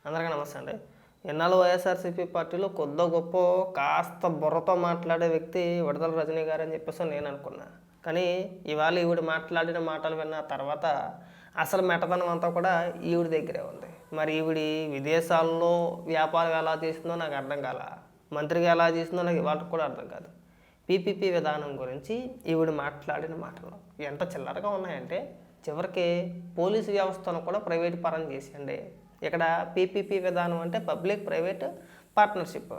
అందరికీ నమస్తే అండి. ఎన్నాళ్ళు వైఎస్ఆర్సీపీ పార్టీలో కొద్దో గొప్ప కాస్త బుర్రతో మాట్లాడే వ్యక్తి విడుదల రజనీ గారు అని చెప్పేసి నేను అనుకున్నా. కానీ ఇవాళ ఈవిడ మాట్లాడిన మాటలు విన్న తర్వాత అసలు మెట్టదనం అంతా కూడా ఈవిడ దగ్గరే ఉంది. మరి ఈవిడి విదేశాల్లో వ్యాపారం ఎలా చేసిందో నాకు అర్థం కాల, మంత్రిగా ఎలా చేసిందో నాకు ఇవాళ కూడా అర్థం కాదు. పీపీపీ విధానం గురించి ఈవిడ మాట్లాడిన మాటలు ఎంత చిల్లరగా ఉన్నాయంటే చివరికి పోలీసు వ్యవస్థను కూడా ప్రైవేట్ పరం చేసేయండి. ఇక్కడ పీపీపీ విధానం అంటే పబ్లిక్ ప్రైవేట్ పార్ట్నర్షిప్.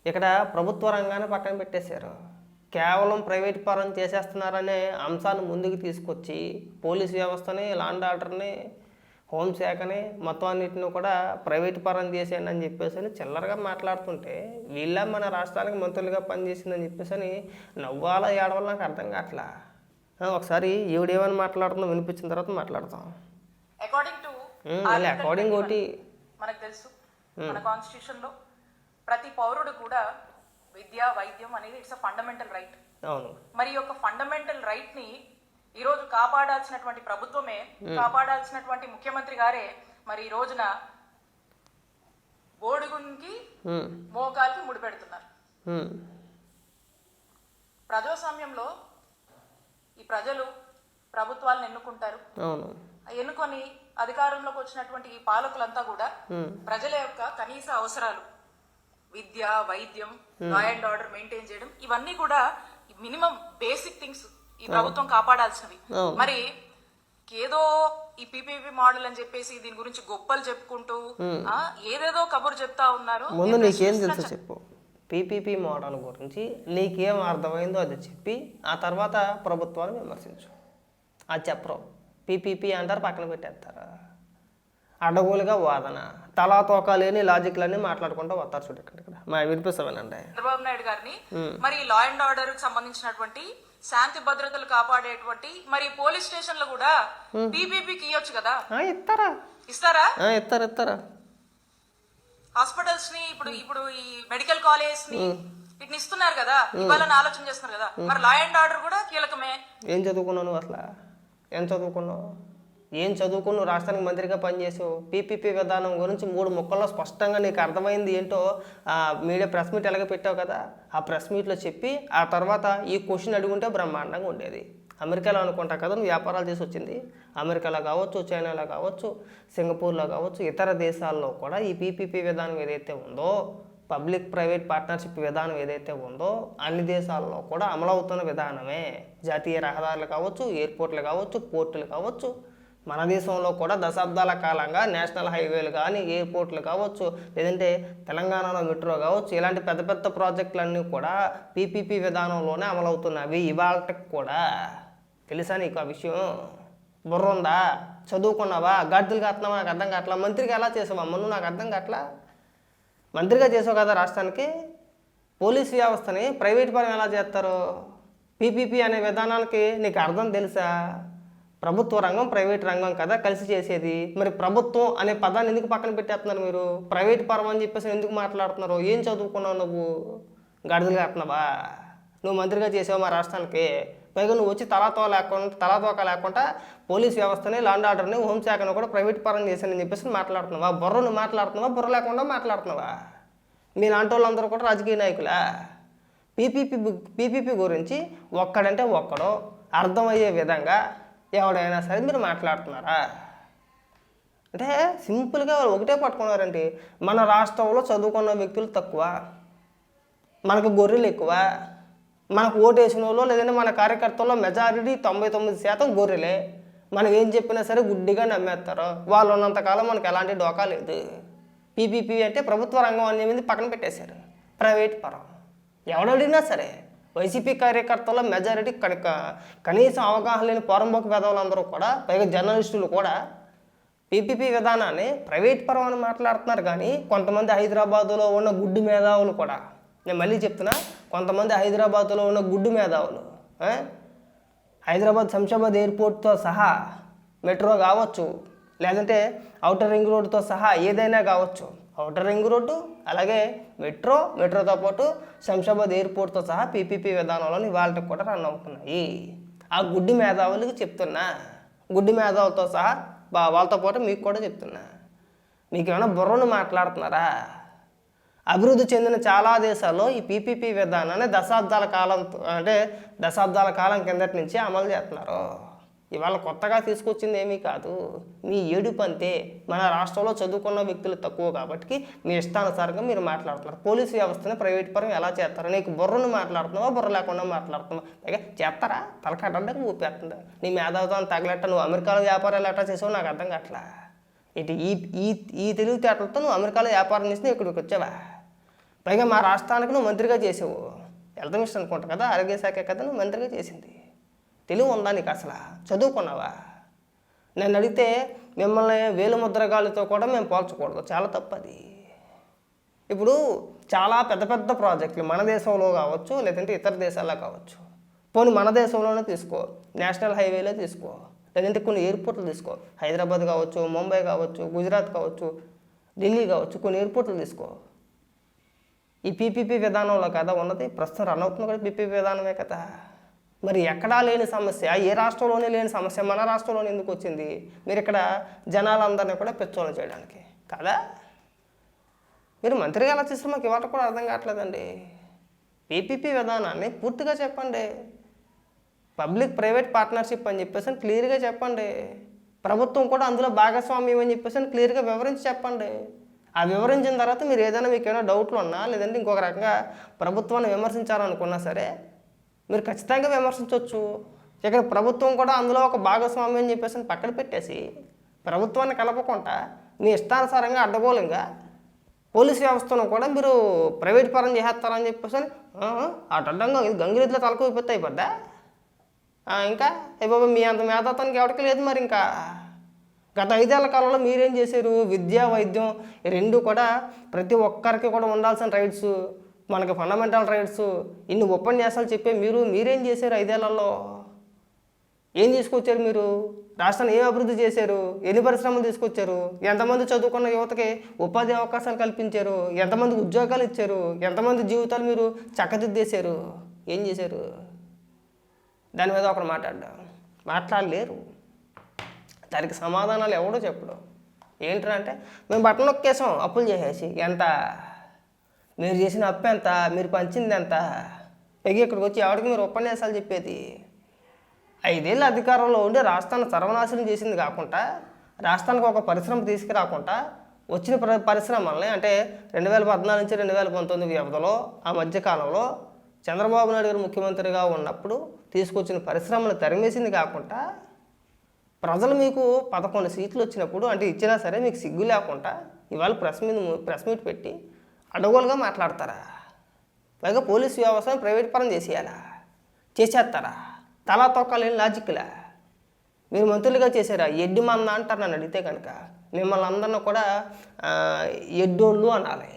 ఇక్కడ ప్రభుత్వ రంగాన్ని పక్కన పెట్టేశారు, కేవలం ప్రైవేట్ పరం చేసేస్తున్నారనే అంశాన్ని ముందుకు తీసుకొచ్చి పోలీస్ వ్యవస్థని, లాండ్ ఆర్డర్ని, హోంశాఖని మొత్తం అన్నింటిని కూడా ప్రైవేట్ పరం చేసేయండి అని చెప్పేసి చిల్లరగా మాట్లాడుతుంటే వీళ్ళ మన రాష్ట్రానికి మంత్రులుగా పనిచేసిందని చెప్పేసి నవ్వాలా ఏడవాలో నాకు అర్థం కావట్లా. ఒకసారి ఈవిడేమని మాట్లాడుతుందో వినిపించిన తర్వాత మాట్లాడతాం. అకార్డింగ్ ఒకటి మనకు తెలుసు, మన కాన్స్టిట్యూషన్ లో ప్రతి పౌరుడు కూడా విద్య, వైద్యం అనేది ఇట్స్ అ ఫండమెంటల్ రైట్. అవును. మరి యొక్క ఫండమెంటల్ రైట్ ని ఈ రోజు కాపాడాల్సినటువంటి ప్రభుత్వమే, కాపాడాల్సినటువంటి ముఖ్యమంత్రి గారే మరి ఈ రోజున బోడుగునికి మోకాలకి ముడిపెడుతున్నారు. ప్రజాస్వామ్యంలో ఈ ప్రజలు ప్రభుత్వాలను ఎన్నుకుంటారు. ఎన్నుకొని అధికారంలోకి వచ్చినటువంటి ఈ పాలకులంతా కూడా ప్రజల యొక్క కనీస అవసరాలు, విద్య, వైద్యం, లా అండ్ ఆర్డర్ మెయింటైన్ చేయడం, ఇవన్నీ కూడా మినిమం బేసిక్ థింగ్స్ ఈ ప్రభుత్వం కాపాడాల్సినవి. మరి ఏదో ఈ పీపీపీ మోడల్ అని చెప్పేసి దీని గురించి గొప్పలు చెప్పుకుంటూ ఏదేదో కబురు చెప్తా ఉన్నారు. ముందు నీకేం తెలుసు చెప్పు. పీపీపీ మోడల్ గురించి నీకేం అర్థమైందో అది చెప్పి ఆ తర్వాత ప్రభుత్వాన్ని విమర్శించు. అది చెప్పరు. పీపీపీ అంటారు, పక్కన పెట్టేస్తారు. అడగోలుగా వాదన, తలా తోక లేని లాజిక్లన్నీ మాట్లాడుకుంటూ వస్తారు. చూడు ఇక్కడ మా వినిపిస్తామేనండి చంద్రబాబు నాయుడు గారిని మరి లా అండ్ ఆర్డర్ సంబంధించినటువంటి శాంతి భద్రతలు కాపాడేటువంటి మరి పోలీస్ స్టేషన్లు కూడా పీపీపీకి ఇవ్వచ్చు కదా. ఇస్తారా? ఇస్తారా. హాస్పిటల్స్ ని ఇప్పుడు ఈ మెడికల్ కాలేజ్ ని వీటిని ఇస్తున్నారు కదా, ఇవ్వాలని ఆలోచన చేస్తున్నారు కదా. మరి లా అండ్ ఆర్డర్ కూడా కీలకమే. ఏం చదువుకున్నావు అసలు? ఏం చదువుకున్నావు? రాష్ట్రానికి మంత్రిగా పనిచేసావు. పీపీపీ విధానం గురించి 3 ముక్కల్లో స్పష్టంగా నీకు అర్థమైంది ఏంటో మీడియా ప్రెస్ మీట్ ఎలాగ పెట్టావు కదా, ఆ ప్రెస్ మీట్లో చెప్పి ఆ తర్వాత ఈ క్వశ్చన్ అడుగుంటే బ్రహ్మాండంగా ఉండేది. అమెరికాలో అనుకుంటా కదా నువ్వు వ్యాపారాలు చేసి వచ్చింది. అమెరికాలో కావచ్చు, చైనాలో కావచ్చు, సింగపూర్లో కావచ్చు, ఇతర దేశాల్లో కూడా ఈ పీపీపీ విధానం ఏదైతే ఉందో, పబ్లిక్ ప్రైవేట్ పార్ట్నర్షిప్ విధానం ఏదైతే ఉందో అన్ని దేశాల్లో కూడా అమలవుతున్న విధానమే. జాతీయ రహదారులు కావచ్చు, ఎయిర్పోర్ట్లు కావచ్చు, పోర్టులు కావచ్చు. మన దేశంలో కూడా దశాబ్దాల కాలంగా నేషనల్ హైవేలు కానీ, ఎయిర్పోర్ట్లు కావచ్చు, లేదంటే తెలంగాణలో మెట్రో కావచ్చు, ఇలాంటి పెద్ద పెద్ద ప్రాజెక్టులన్నీ కూడా పీపీపీ విధానంలోనే అమలవుతున్నవి. ఇవాళకి కూడా తెలుసా నీకు ఆ విషయం? బుర్ర ఉందా? చదువుకున్నావా? గాడిదలు కాస్తున్నావా? నాకు అర్థం కావట్లా. మంత్రిగా ఎలా చేసావమ్మా నువ్వు? నాకు అర్థం కావట్లా. మంత్రిగా చేసావు కదా రాష్ట్రానికి. పోలీస్ వ్యవస్థని ప్రైవేట్ పరం ఎలా చేస్తారు? పీపీపీ అనే విధానానికి నీకు అర్థం తెలుసా? ప్రభుత్వ రంగం, ప్రైవేట్ రంగం కదా కలిసి చేసేది. మరి ప్రభుత్వం అనే పదాన్ని ఎందుకు పక్కన పెట్టేస్తున్నారు మీరు? ప్రైవేట్ పరం అని చెప్పేసి ఎందుకు మాట్లాడుతున్నారు? ఏం చదువుకున్నావు నువ్వు? గడిదలు కట్టినావా? నువ్వు మంత్రిగా చేసావు మా రాష్ట్రానికి. పైగా నువ్వు వచ్చి తలాతోక లేకుండా పోలీస్ వ్యవస్థని, లాండ్ ఆర్డర్ని, హోంశాఖను కూడా ప్రైవేట్ పరం చేశానని చెప్పేసి మాట్లాడుతున్నావా? బుర్రను మాట్లాడుతున్నావా? బుర్ర లేకుండా మాట్లాడుతున్నావా? మీ లాంటి వాళ్ళందరూ కూడా రాజకీయ నాయకులా? పీపీపీ గురించి ఒక్కడంటే ఒక్కడో అర్థమయ్యే విధంగా ఎవడైనా సరే మీరు మాట్లాడుతున్నారా? అంటే సింపుల్గా ఒకటే పట్టుకున్నారంటే మన రాష్ట్రంలో చదువుకున్న వ్యక్తులు తక్కువ, మనకు గొర్రెలు ఎక్కువ, మనకు ఓటు వేసిన వాళ్ళు లేదంటే మన కార్యకర్తల్లో మెజారిటీ 99% గొర్రెలే. మనం ఏం చెప్పినా సరే గుడ్డిగా నమ్మేస్తారు. వాళ్ళు ఉన్నంతకాలం మనకు ఎలాంటి డోకా లేదు. పీపీపీ అంటే ప్రభుత్వ రంగం అనేది పక్కన పెట్టేశారు, ప్రైవేట్ పరం. ఎవడడినా సరే వైసీపీ కార్యకర్తల్లో మెజారిటీ కనీసం అవగాహన లేని పోరంబోకు పెదవులందరూ కూడా, పైగా జర్నలిస్టులు కూడా పీపీపీ విధానాన్ని ప్రైవేట్ పరం అని మాట్లాడుతున్నారు. కానీ కొంతమంది హైదరాబాదులో ఉన్న గుడ్డు మేధావులు కూడా, నేను మళ్ళీ చెప్తున్నా, కొంతమంది హైదరాబాద్లో ఉన్న గుడ్డు మేధావులు హైదరాబాద్ శంషాబాద్ ఎయిర్పోర్ట్తో సహా, మెట్రో కావచ్చు, లేదంటే ఔటర్ రింగ్ రోడ్డుతో సహా ఏదైనా కావచ్చు, ఔటర్ రింగ్ రోడ్డు అలాగే మెట్రోతో పాటు శంషాబాద్ ఎయిర్పోర్ట్తో సహా పీపీపీ విధానంలో వాళ్ళకి కూడా రన్ అవుతున్నాయి. ఆ గుడ్డి మేధావులకి చెప్తున్నా, గుడ్డి మేధావులతో సహా వాళ్ళతో పాటు మీకు కూడా చెప్తున్నా, మీకు ఏమైనా బుర్రను మాట్లాడుతున్నారా? అభివృద్ధి చెందిన చాలా దేశాల్లో ఈ పీపీపీ విధానాన్ని దశాబ్దాల కాలం కిందటి నుంచి అమలు చేస్తున్నారు. ఇవాళ కొత్తగా తీసుకొచ్చింది ఏమీ కాదు. మీ ఏడుపు అంతే. మన రాష్ట్రంలో చదువుకున్న వ్యక్తులు తక్కువ కాబట్టి మీ ఇష్టానుసారంగా మీరు మాట్లాడుతున్నారు. పోలీసు వ్యవస్థని ప్రైవేట్ పరం ఎలా చేస్తారు? నీకు బుర్రను మాట్లాడుతున్నావా, బుర్ర లేకుండా మాట్లాడుతున్నావా? పైగా చేస్తారా? తలకట్టడానికి ఊపేస్తుందా? నీ మేధావితం తగలెట్ట నువ్వు అమెరికాలో వ్యాపారాలు ఎట్లా చేసావు నాకు అర్థం కావట్లా. ఇటు ఈ తెలివితేటలతో నువ్వు అమెరికాలో వ్యాపారం చేసి ఇక్కడికి వచ్చావా? పైగా మా రాష్ట్రానికి నువ్వు మంత్రిగా చేసావు. హెల్త్ మినిస్టర్ అనుకుంటా కదా, ఆరోగ్య శాఖ కదా నువ్వు మంత్రిగా చేసింది. తెలివి ఉందా నీకు? అసలు చదువుకున్నావా? నన్ను అడిగితే మిమ్మల్ని వేలు ముద్రగాళ్ళతో కూడా మేము పోల్చకూడదు, చాలా తప్పది. ఇప్పుడు చాలా పెద్ద పెద్ద ప్రాజెక్టులు మన దేశంలో కావచ్చు, లేదంటే ఇతర దేశాల్లో కావచ్చు. పోనీ మన దేశంలోనే తీసుకో, నేషనల్ హైవేలో తీసుకో, లేదంటే కొన్ని ఎయిర్పోర్ట్లు తీసుకో. హైదరాబాద్ కావచ్చు, ముంబై కావచ్చు, గుజరాత్ కావచ్చు, ఢిల్లీ కావచ్చు, కొన్ని ఎయిర్పోర్ట్లు తీసుకో. ఈ పీపీపీ విధానంలో కదా ఉన్నది. ప్రస్తుతం రన్ అవుతుంది కూడా పీపీపీ విధానమే కదా. మరి ఎక్కడా లేని సమస్య, ఏ రాష్ట్రంలోనే లేని సమస్య మన రాష్ట్రంలోనే ఎందుకు వచ్చింది? మీరు ఇక్కడ జనాలందరినీ కూడా పెచ్చోలు చేయడానికి కదా. మీరు మంత్రిగా ఎలా చేస్తారు మాకు ఇవాళ కూడా అర్థం కావట్లేదండి. పీపీపీ విధానాన్ని పూర్తిగా చెప్పండి. పబ్లిక్ ప్రైవేట్ పార్ట్నర్షిప్ అని చెప్పేసి క్లియర్గా చెప్పండి. ప్రభుత్వం కూడా అందులో భాగస్వామ్యం అని చెప్పేసి క్లియర్గా వివరించి చెప్పండి. ఆ వివరించిన తర్వాత మీరు ఏదైనా మీకు ఏమైనా డౌట్లు ఉన్నా, లేదంటే ఇంకొక రకంగా ప్రభుత్వాన్ని విమర్శించాలనుకున్నా సరే మీరు ఖచ్చితంగా విమర్శించవచ్చు. ఇక్కడ ప్రభుత్వం కూడా అందులో ఒక భాగస్వామ్యం అని చెప్పేసి పక్కన పెట్టేసి ప్రభుత్వాన్ని కలపకుండా మీ ఇష్టానుసారంగా అడ్డగోలంగా పోలీస్ వ్యవస్థను కూడా మీరు ప్రైవేట్ పరం చేసేస్తారని చెప్పేసి అడ్డంగా గంగిరెద్దులో తలకు విపత్తి అయిపోద్దా? ఇంకా బాబా మీ అంత మేధాతానికి ఎవరికి లేదు. మరి ఇంకా గత 5 ఏళ్ల కాలంలో మీరేం చేశారు? విద్యా, వైద్యం రెండు కూడా ప్రతి ఒక్కరికి కూడా ఉండాల్సిన రైట్స్, మనకి ఫండమెంటల్ రైట్స్, ఇన్ని ఉపన్యాసాలు చెప్పే మీరేం చేశారు 5 ఏళ్లలో? ఏం తీసుకొచ్చారు మీరు? రాష్ట్రాన్ని ఏం అభివృద్ధి చేశారు? ఎన్ని పరిశ్రమలు తీసుకొచ్చారు? ఎంతమంది చదువుకున్న యువతకి ఉపాధి అవకాశాలు కల్పించారు? ఎంతమందికి ఉద్యోగాలు ఇచ్చారు? ఎంతమంది జీవితాలు మీరు చక్కదిద్దేశారు? ఏం చేశారు? దాని మీద ఒకరు మాట్లాడలేరు. దానికి సమాధానాలు ఎవడో చెప్పడు. ఏంటంటే మేము బట్టలు నొక్కేసాం అప్పులు చేసేసి. ఎంత? మీరు చేసిన అప్పు ఎంత? మీరు పంచింది ఎంత? పైకి ఇక్కడికి వచ్చి ఎవరికి మీరు ఉపన్యాసాలు చెప్పేది? 5 ఏళ్ళ అధికారంలో ఉండి రాష్ట్రాన్ని సర్వనాశనం చేసింది కాకుండా, రాష్ట్రానికి ఒక పరిశ్రమ తీసుకురాకుండా వచ్చిన పరిశ్రమల్ని అంటే 2014 నుంచి 2019 వ్యవధిలో ఆ మధ్యకాలంలో చంద్రబాబు నాయుడు గారు ముఖ్యమంత్రిగా ఉన్నప్పుడు తీసుకొచ్చిన పరిశ్రమలు తరిమేసింది కాకుండా, ప్రజలు మీకు 11 సీట్లు వచ్చినప్పుడు అంటే ఇచ్చినా సరే మీకు సిగ్గు లేకుండా ఇవాళ ప్రెస్ మీట్ పెట్టి అడగోలుగా మాట్లాడతారా? పైగా పోలీసు వ్యవస్థను ప్రైవేట్ పరం చేసేస్తారా? తలా తొక్కలేని లాజిక్లా మీరు మంత్రులుగా చేశారా? ఎడ్డి మంద అంటారు నన్ను అడిగితే కనుక. మిమ్మల్ని అందరినీ కూడా ఎడ్డోళ్ళు అనాలి.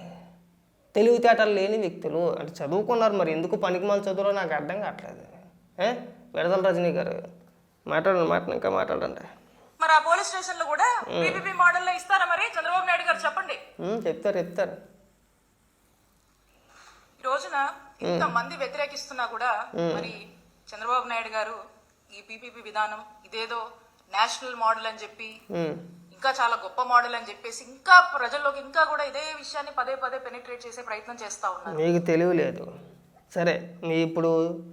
తెలివితేటలు లేని వ్యక్తులు అంటే చదువుకున్నారు, మరి ఎందుకు పనికిమాల చదువులో నాకు అర్థం కావట్లేదు. విడుదల రజనీ గారు ఇంకా మాట్లాడండి. మరి ఆ పోలీస్ స్టేషన్లో కూడా పీపీపీ మోడల్లో ఇస్తారా? మరి చంద్రబాబు నాయుడు గారు చెప్పండి. చెప్తారు. ఈ రోజున ఇంత మంది వ్యతిరేకిస్తున్నా కూడా మరి చంద్రబాబు నాయుడు గారు ఈ పీపీపీ విధానం ఇదేదో నేషనల్ మోడల్ అని చెప్పి, ఇంకా చాలా గొప్ప మోడల్ అని చెప్పేసి ఇంకా ప్రజల్లోకి ఇంకా కూడా ఇదే విషయాన్ని పదే పెనిట్రేట్ చేసే ప్రయత్నం చేస్తా ఉన్నారు. మీకు తెలివి లేదు. సరే, మీ ఇప్పుడు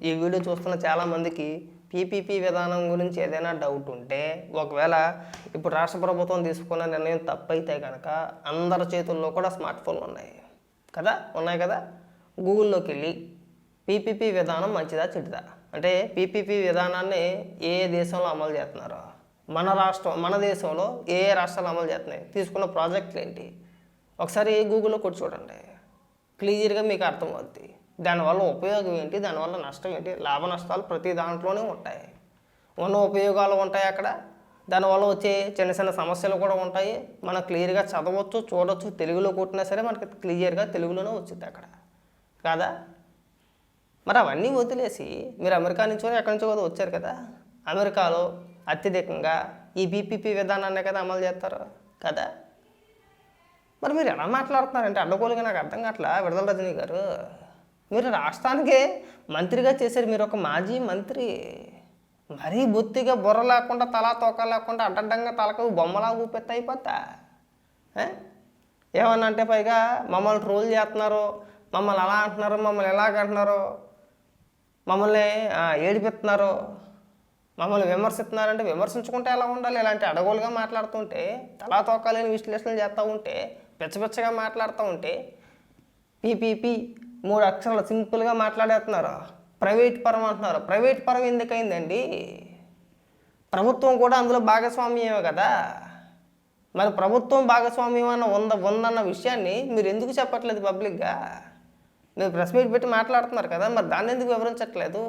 ఈ వీడియో చూస్తున్న చాలామందికి పీపీపీ విధానం గురించి ఏదైనా డౌట్ ఉంటే, ఒకవేళ ఇప్పుడు రాష్ట్ర ప్రభుత్వం తీసుకున్న నిర్ణయం తప్పైతే కనుక అందరి చేతుల్లో కూడా స్మార్ట్ ఫోన్లు ఉన్నాయి కదా. గూగుల్లోకి వెళ్ళి పీపీపీ విధానం మంచిదా చెడ్డదా, అంటే పీపీపీ విధానాన్ని ఏ దేశంలో అమలు చేస్తున్నారో, మన దేశంలో ఏ రాష్ట్రాలు అమలు చేస్తున్నాయి, తీసుకున్న ప్రాజెక్టులు ఏంటి, ఒకసారి గూగుల్లో కొట్టి చూడండి. క్లియర్గా మీకు అర్థమవుద్ది. దానివల్ల ఉపయోగం ఏంటి, దానివల్ల నష్టం ఏంటి, లాభ నష్టాలు ప్రతి దాంట్లోనే ఉంటాయి. ఉన్న ఉపయోగాలు ఉంటాయి అక్కడ, దానివల్ల వచ్చే చిన్న సమస్యలు కూడా ఉంటాయి. మనం క్లియర్గా చదవచ్చు, చూడవచ్చు. తెలుగులో కొట్టినా సరే మనకి క్లియర్గా తెలుగులోనే వచ్చింది అక్కడ కాదా. మరి అవన్నీ వదిలేసి మీరు అమెరికా నుంచో ఎక్కడి నుంచో కదా వచ్చారు కదా. అమెరికాలో అత్యధికంగా ఈ పీపీపీ విధానాన్ని కదా అమలు చేస్తారు కదా. మరి మీరు ఎలా మాట్లాడుతున్నారంటే అడ్డగోలుగా నాకు అర్థం కావట్లా. విడుదల రజనీ గారు, మీరు రాష్ట్రానికే మంత్రిగా చేశారు. మీరు ఒక మాజీ మంత్రి. మరీ బొత్తిగా బుర్ర లేకుండా తలా తోక లేకుండా అడ్డంగా తలకు బొమ్మలా ఊపెత్త అయిపోతా. ఏమన్నా అంటే పైగా మమ్మల్ని ట్రోల్ చేస్తున్నారు, మమ్మల్ని అలా అంటున్నారు, మమ్మల్ని ఎలాగ అంటున్నారు, మమ్మల్ని ఏడిపిస్తున్నారు, మమ్మల్ని విమర్శిస్తున్నారంటే విమర్శించుకుంటే ఎలా ఉండాలి? ఇలాంటి అడగోలుగా మాట్లాడుతుంటే, తలా తోకాలేని విశ్లేషణలు చేస్తూ ఉంటే, పిచ్చపిచ్చగా మాట్లాడుతూ ఉంటే, పీపీపీ 3 అక్షరాలు సింపుల్గా మాట్లాడేస్తున్నారు. ప్రైవేట్ పరం అంటున్నారు. ప్రైవేట్ పరం ఎందుకైందండి? ప్రభుత్వం కూడా అందులో భాగస్వామ్యమే కదా. మరి ప్రభుత్వం భాగస్వామ్యం ఉందన్న విషయాన్ని మీరు ఎందుకు చెప్పట్లేదు పబ్లిక్గా? మీరు ప్రెస్ మీట్ పెట్టి మాట్లాడుతున్నారు కదా, మరి దాన్ని ఎందుకు వివరించట్లేదు?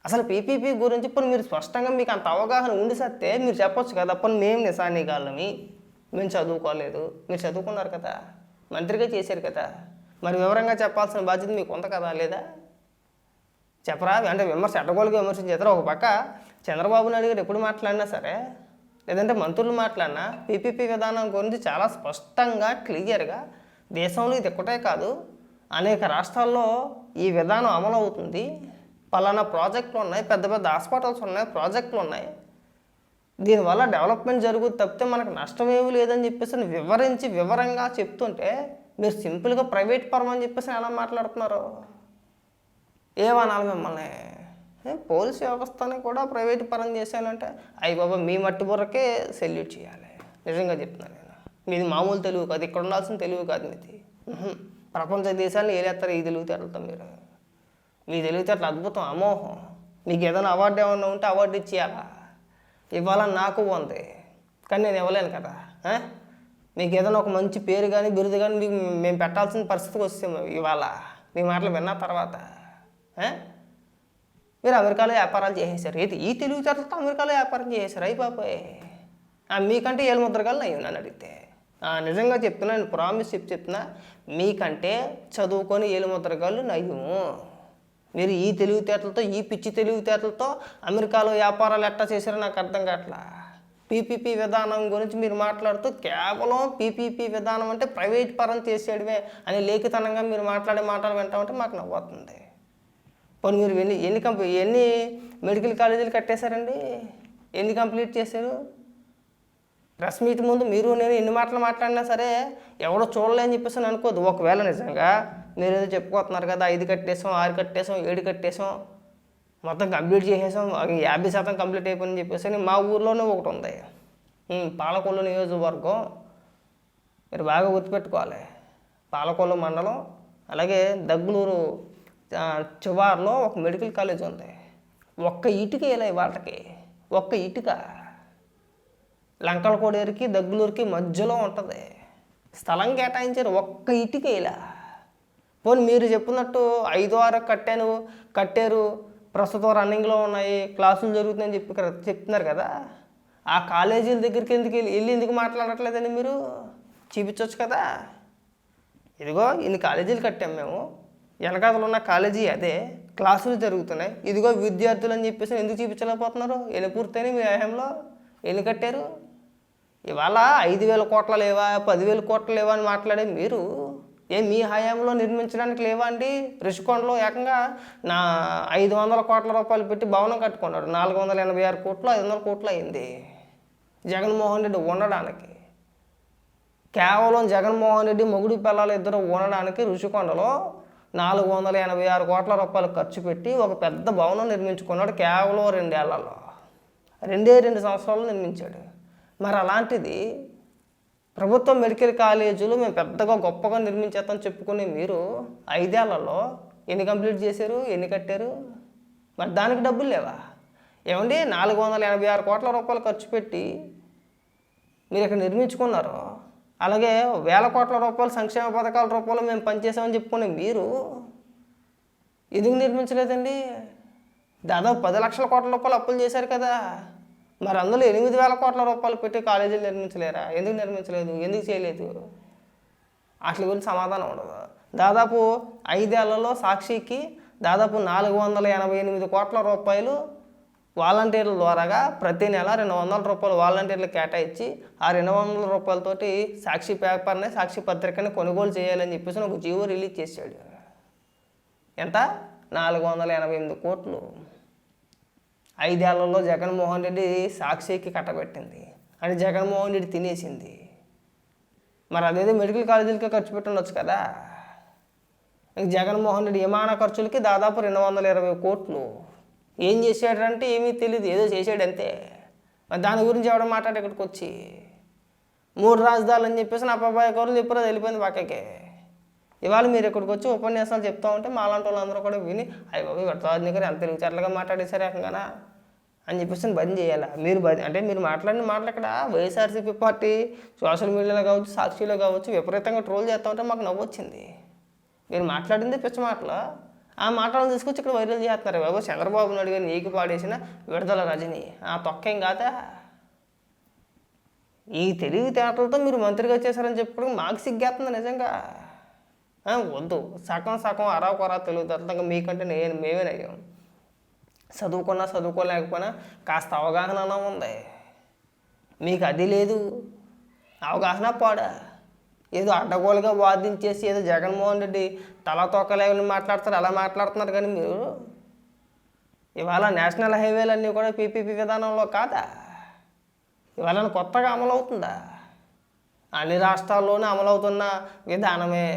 అసలు పీపీపీ గురించి ఇప్పుడు మీరు స్పష్టంగా మీకు అంత అవగాహన ఉండి సత్తే మీరు చెప్పొచ్చు కదా. అప్పుడు మేము నిశానిగాళ్ళమి, మేము చదువుకోలేదు, మీరు చదువుకున్నారు కదా, మంత్రిగా చేశారు కదా, మరి వివరంగా చెప్పాల్సిన బాధ్యత మీకు ఉంది కదా, లేదా? చెప్పరా? అంటే విమర్శ అడ్డగోలుగా విమర్శించేస్తారు. ఒక పక్క చంద్రబాబు నాయుడు గారు ఎప్పుడు మాట్లాడినా సరే, లేదంటే మంత్రులు మాట్లాడినా పీపీపీ విధానం గురించి చాలా స్పష్టంగా క్లియర్గా దేశంలో ఇది ఒక్కటే కాదు, అనేక రాష్ట్రాల్లో ఈ విధానం అమలు అవుతుంది, పలానా ప్రాజెక్టులు ఉన్నాయి, పెద్ద పెద్ద హాస్పిటల్స్ ఉన్నాయి, ప్రాజెక్టులు ఉన్నాయి, దీనివల్ల డెవలప్మెంట్ జరుగుతుంది తప్పితే మనకు నష్టమేమీ లేదని చెప్పేసి వివరించి వివరంగా చెప్తుంటే మీరు సింపుల్గా ప్రైవేట్ పరం అని చెప్పేసి ఎలా మాట్లాడుతున్నారు? ఏమనాలి మిమ్మల్ని? పోలీస్ వ్యవస్థని కూడా ప్రైవేట్ పరం చేశానంటే అయ్యి బాబా మీ మట్టి బుర్రకే సెల్యూట్ చేయాలి. నిజంగా చెప్తున్నాను నేను. మీది మామూలు తెలుగు కాదు, ఇక్కడ ఉండాల్సిన తెలుగు కాదు మీది. ప్రపంచ దేశాలను ఏలేస్తారు ఈ తెలివితేటలతో. మీ తెలివితేటలు అద్భుతం, అమోహం. మీకు ఏదైనా అవార్డు ఏమన్నా ఉంటే అవార్డు ఇచ్చేయాలా? ఇవ్వాలని నాకు ఉంది, కానీ నేను ఇవ్వలేను కదా. మీకు ఏదైనా ఒక మంచి పేరు కానీ బిరుదు కానీ మీకు మేము పెట్టాల్సిన పరిస్థితికి వస్తాము ఇవాళ మీ మాటలు విన్న తర్వాత. మీరు అమెరికాలో వ్యాపారాలు చేసేసారు, ఈ తెలివితేటలతో అమెరికాలో వ్యాపారం చేసేసారు. అయిపోయి మీకంటే 7 ముద్రగాలు అయ్యి నన్ను అడిగితే. నిజంగా చెప్తున్నా, నేను ప్రామిస్ చెప్తున్నా, మీకంటే చదువుకొని 7 ముద్రగాళ్ళు నయ్యము. మీరు ఈ తెలివితేటలతో, ఈ పిచ్చి తెలివితేటలతో అమెరికాలో వ్యాపారాలు ఎట్టా చేశారో నాకు అర్థం కావట్లా. పీపీపీ విధానం గురించి మీరు మాట్లాడుతూ కేవలం పీపీపీ విధానం అంటే ప్రైవేట్ పరం చేసేయడమే అని లేఖితనంగా మీరు మాట్లాడే మాటలు వింటామంటే మాకు నవ్వుతుంది. పోనీ మీరు ఎన్ని మెడికల్ కాలేజీలు కట్టేశారండి? ఎన్ని కంప్లీట్ చేశారు? ప్రెస్ మీట్ ముందు మీరు నేను ఎన్ని మాటలు మాట్లాడినా సరే ఎవడో చూడలేని చెప్పేసి అనుకోద్దు. ఒకవేళ నిజంగా మీరు ఏదో చెప్పుకోతున్నారు కదా, 5 కట్టేసాం, 6 కట్టేసాం, 7 కట్టేసాం, మొత్తం కంప్లీట్ చేసేసాం, 50% కంప్లీట్ అయిపోయిందని చెప్పేసి మా ఊర్లోనే ఒకటి ఉంది, పాలకొల్లు నియోజకవర్గం. మీరు బాగా గుర్తుపెట్టుకోవాలి. పాలకొల్లు మండలం, అలాగే దగ్గులూరు చివార్లో ఒక మెడికల్ కాలేజ్ ఉంది. ఒక్క ఇటుక వేయలే వాళ్ళకి, ఒక్క ఇటుక. లంకల కోడేరుకి దగ్గులూరుకి మధ్యలో ఉంటుంది, స్థలం కేటాయించారు, ఒక్క ఇటుక వేయలే. పోనీ మీరు చెప్పినట్టు 5-6 కట్టారు, ప్రస్తుతం రన్నింగ్లో ఉన్నాయి, క్లాసులు జరుగుతున్నాయని చెప్తున్నారు కదా, ఆ కాలేజీల దగ్గరికి ఎందుకు మాట్లాడట్లేదండి? మీరు చూపించవచ్చు కదా. ఇదిగో ఇన్ని కాలేజీలు కట్టాం మేము, వెనకాతలు ఉన్న కాలేజీ అదే, క్లాసులు జరుగుతున్నాయి, ఇదిగో విద్యార్థులు అని చెప్పేసి ఎందుకు చూపించలేకపోతున్నారు? ఎన్ని పూర్తయినాయి మీ హయాంలో? ఎన్ని కట్టారు? ఇవాళ 5,000 కోట్ల లేవా, 10,000 కోట్ల లేవా అని మాట్లాడే మీరు మీ హయాంలో నిర్మించడానికి లేవా అండి? రుషికొండలో ఏకంగా 500 కోట్ల రూపాయలు పెట్టి భవనం కట్టుకున్నాడు. 486 కోట్లు 500 కోట్లు అయింది జగన్మోహన్ రెడ్డి ఉండడానికి. కేవలం జగన్మోహన్ రెడ్డి మొగుడు పిల్లలు ఇద్దరు ఉండడానికి రుషికొండలో 486 కోట్ల రూపాయలు ఖర్చు పెట్టి ఒక పెద్ద భవనం నిర్మించుకున్నాడు. కేవలం 2 ఏళ్లలో, 2 సంవత్సరాలు నిర్మించాడు. మరి అలాంటిది ప్రభుత్వ మెడికల్ కాలేజీలు మేము పెద్దగా గొప్పగా నిర్మించేస్తామని చెప్పుకునే మీరు 5 ఏళ్లలో ఎన్ని కంప్లీట్ చేశారు, ఎన్ని కట్టారు? మరి దానికి డబ్బులు లేవా? ఏమండి, 486 కోట్ల రూపాయలు ఖర్చు పెట్టి మీరు ఇక్కడ నిర్మించుకున్నారు. అలాగే 1000 కోట్ల రూపాయలు సంక్షేమ పథకాల రూపంలో మేము పనిచేసామని చెప్పుకునే మీరు ఎందుకు నిర్మించలేదండి? దాదాపు 10 లక్షల కోట్ల రూపాయలు అప్పులు చేశారు కదా. మరి అందులో 8,000 కోట్ల రూపాయలు పెట్టి కాలేజీలు నిర్మించలేరా? ఎందుకు నిర్మించలేదు? ఎందుకు చేయలేదు? వాటి గురించి సమాధానం ఉండదు. దాదాపు 5 ఏళ్లలో సాక్షికి దాదాపు 488 కోట్ల రూపాయలు వాలంటీర్ల ద్వారాగా ప్రతి నెల 200 రూపాయలు వాలంటీర్లు కేటాయించి ఆ 200 రూపాయలతోటి సాక్షి పేపర్ని, సాక్షి పత్రికని కొనుగోలు చేయాలని చెప్పేసి ఒక జీవో రిలీజ్ చేశాడు. ఎంత? 488 కోట్లు. 5 ఏళ్లలో జగన్మోహన్ రెడ్డి సాక్షికి కట్టబెట్టింది. అని జగన్మోహన్ రెడ్డి తినేసింది. మరి అదేదో మెడికల్ కాలేజీలకే ఖర్చు పెట్టి ఉండొచ్చు కదా. జగన్మోహన్ రెడ్డి విమాన ఖర్చులకి దాదాపు 220 కోట్లు. ఏం చేశాడంటే ఏమీ తెలియదు, ఏదో చేసాడంతే. మరి దాని గురించి ఎవడో మాట్లాడి ఇక్కడికి వచ్చి 3 రాజధానులు అని చెప్పేసి నా అబ్బాయి కౌరులు చెప్పారు, అది వెళ్ళిపోయింది పక్కకి. ఇవాళ మీరు ఇక్కడికి వచ్చి ఉపన్యాసాలు చెప్తా ఉంటే మాలాంటి వాళ్ళందరూ కూడా విని అయ్యి బాబు వర్తవాదిని ఎంత తెలివితేటలుగా మాట్లాడేశారు ఏకంగానా అని చెప్పేసి బంద్ చేయాలి. మీరు అంటే మీరు మాట్లాడిన మాటలు ఇక్కడ వైఎస్ఆర్సీపీ పార్టీ సోషల్ మీడియాలో కావచ్చు, సాక్షిలో కావచ్చు విపరీతంగా ట్రోల్ చేస్తూ ఉంటే మాకు నవ్వు వచ్చింది. మీరు మాట్లాడింది పిచ్చ మాటలు, ఆ మాటలను తీసుకొచ్చి ఇక్కడ వైరల్ చేస్తున్నారు. బాబు చంద్రబాబు నాయుడు గారిని ఏకి పాడేసిన విడుదల రజని ఆ తొక్కేం కాదా. ఈ తెలివితేటలతో మీరు మంత్రిగా చేశారని చెప్పుకోవడం మాకు సిగ్గేస్తుంది నిజంగా. వద్దు, సగం సగం అరాకొరా తెలివితేటలు మీకంటే మేమేనయ్యాం. చదువుకున్నా చదువుకోలేకపోయినా కాస్త అవగాహన ఉంది, మీకు అది లేదు. అవగాహన పాడా ఏదో అడ్డగోలుగా వాదించేసి ఏదో జగన్మోహన్ రెడ్డి తల తొక్కలేని మాట్లాడతారు, అలా మాట్లాడుతున్నారు. కానీ మీరు ఇవాళ నేషనల్ హైవేలన్నీ కూడా పీపీపీ విధానంలో కాదా? ఇవాళ కొత్తగా అమలవుతుందా? అన్ని రాష్ట్రాల్లోనే అమలవుతున్న విధానమే.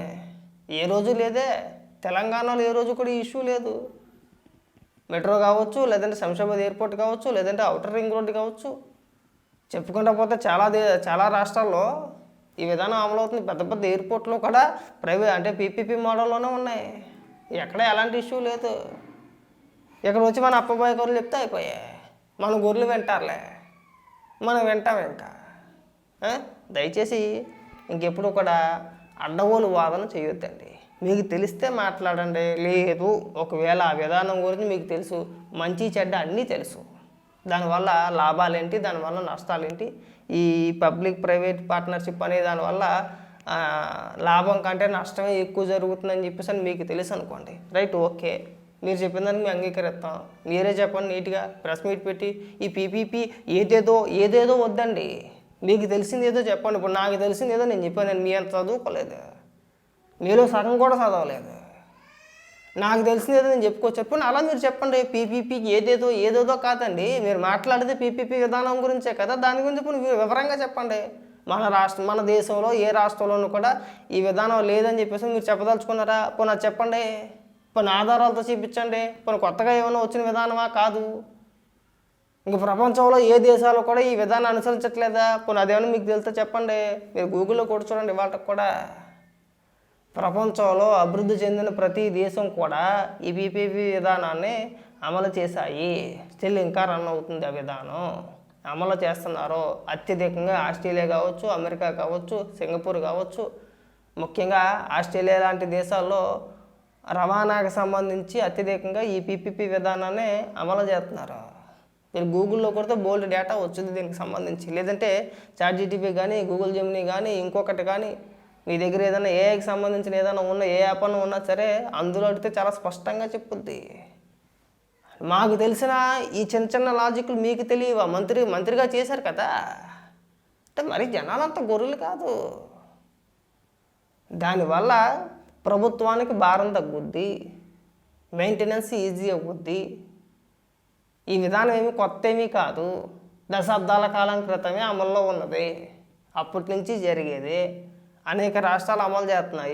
ఏ రోజు లేదే, తెలంగాణలో ఏ రోజు కూడా ఇష్యూ లేదు. మెట్రో కావచ్చు, లేదంటే శంషాబాద్ ఎయిర్పోర్ట్ కావచ్చు, లేదంటే అవుటర్ రింగ్ రోడ్డు కావచ్చు, చెప్పుకుంటా పోతే చాలా రాష్ట్రాల్లో ఈ విధానం అమలవుతుంది. పెద్ద పెద్ద ఎయిర్పోర్ట్లో కూడా ప్రైవేట్ అంటే పీపీపీ మోడల్లోనే ఉన్నాయి. ఎక్కడ ఎలాంటి ఇష్యూ లేదు. ఇక్కడ వచ్చి మన అప్పబాయి గొర్రెలు చెప్తే అయిపోయాయి. మన గొర్రెలు వింటారులే, మనం వింటాం. ఇంకా దయచేసి ఇంకెప్పుడు కూడా అడ్డగోలు వాదన చేయొద్దండి. మీకు తెలిస్తే మాట్లాడండి, లేదు ఒకవేళ ఆ విధానం గురించి మీకు తెలుసు, మంచి చెడ్డ అన్నీ తెలుసు, దానివల్ల లాభాలేంటి, దానివల్ల నష్టాలేంటి, ఈ పబ్లిక్ ప్రైవేట్ పార్ట్నర్షిప్ అనే దానివల్ల లాభం కంటే నష్టమే ఎక్కువ జరుగుతుందని చెప్పేసి అని మీకు తెలుసు అనుకోండి, రైట్, ఓకే, మీరు చెప్పిన దానికి మేము అంగీకరిస్తాం. మీరే చెప్పండి నీట్గా ప్రెస్ మీట్ పెట్టి ఈ పీపీపీ ఏదేదో వద్దండి, మీకు తెలిసింది ఏదో చెప్పండి. ఇప్పుడు నాకు తెలిసింది ఏదో నేను చెప్పాను, నేను మీ అంత చదువుకోలేదు, మీలో సగం కూడా చదవలేదు. నాకు తెలిసింది ఏదో నేను చెప్పండి. అలా మీరు చెప్పండి. పీపీపీకి ఏదేదో కాదండి, మీరు మాట్లాడితే పీపీపీ విధానం గురించే కదా, దాని గురించి ఇప్పుడు మీరు వివరంగా చెప్పండి. మన దేశంలో ఏ రాష్ట్రంలోనూ కూడా ఈ విధానం లేదని చెప్పేసి మీరు చెప్పదలుచుకున్నారా? పోనీ చెప్పండి, పోనీ ఆధారాలతో చూపించండి. పోనీ కొత్తగా ఏమైనా వచ్చిన విధానమా? కాదు. ఇంక ప్రపంచంలో ఏ దేశాలు కూడా ఈ విధానం అనుసరించట్లేదా? పోనీ అదేమైనా మీకు తెలిస్తే చెప్పండి. మీరు గూగుల్లో కూడా చూడండి. వాళ్ళకి కూడా ప్రపంచంలో అభివృద్ధి చెందిన ప్రతి దేశం కూడా ఈ పీపీపీ విధానాన్ని అమలు చేశాయి. స్టిల్ ఇంకా రన్ అవుతుంది ఆ విధానం, అమలు చేస్తున్నారు. అత్యధికంగా ఆస్ట్రేలియా కావచ్చు, అమెరికా కావచ్చు, సింగపూర్ కావచ్చు, ముఖ్యంగా ఆస్ట్రేలియా లాంటి దేశాల్లో రవాణాకు సంబంధించి అత్యధికంగా ఈ పీపీపీ విధానాన్ని అమలు చేస్తున్నారు. మీరు గూగుల్లో కొడితే బోల్డ్ డేటా వచ్చింది దీనికి సంబంధించి. లేదంటే చాట్‌జీపీటీ కానీ, గూగుల్ జెమినీ కానీ, ఇంకొకటి కానీ, మీ దగ్గర ఏదైనా ఏఐకి సంబంధించిన ఏదైనా ఉన్న ఏ యాప్ అన్నా ఉన్నా సరే అందులో అడిగితే చాలా స్పష్టంగా చెప్పుద్ది. మాకు తెలిసిన ఈ చిన్న చిన్న లాజిక్లు మీకు తెలియవా? మంత్రిగా చేశారు కదా అంటే మరి జనాలంతా గొర్రెలు కాదు. దానివల్ల ప్రభుత్వానికి భారం తగ్గుద్ది, మెయింటెనెన్స్ ఈజీ అవుద్ది. ఈ విధానం ఏమి కొత్త ఏమీ కాదు, దశాబ్దాల కాలం క్రితమే అమల్లో ఉన్నది, అప్పటి నుంచి జరిగేది. అనేక రాష్ట్రాలు అమలు చేస్తున్నాయి.